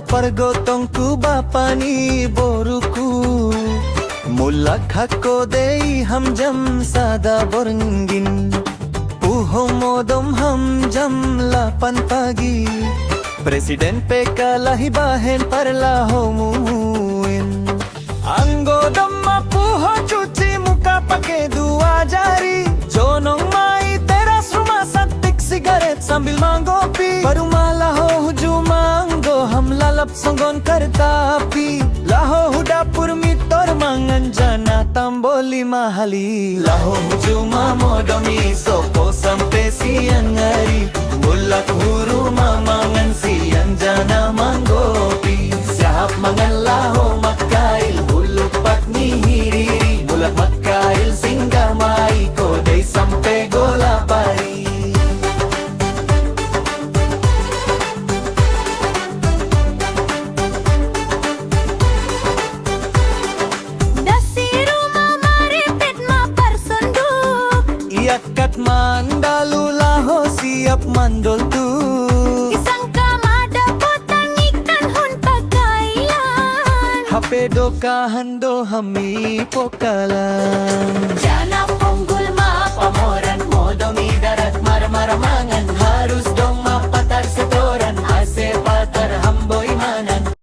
pargotong ku bapani boruku mulak hakko dei hamjam sada borngin puho modom hamjam lapan pagi presiden pe kalahi bahen parla homuin anggodom puho cuci muka pake dua jari jonong mai teras rumah satik sigaret sambil manggopi baru malah hujung manggo ham lalap songgon karta api laho dapur mitor mangan jana tamboli mahali laho hujung mamodomi sopo sampai siang hari mulak huru mamangan siang jana manggopi siap mangan laho makail hulupat ni hiriri mulak makail singgah mai kodai sampai gola pari Iakat mandalu laho siap mandol tu Isang kamada potang ikan hun pagkailan Hape do kahando hami pokalan Jana ponggul ma pamoran mo domi darat marmaraman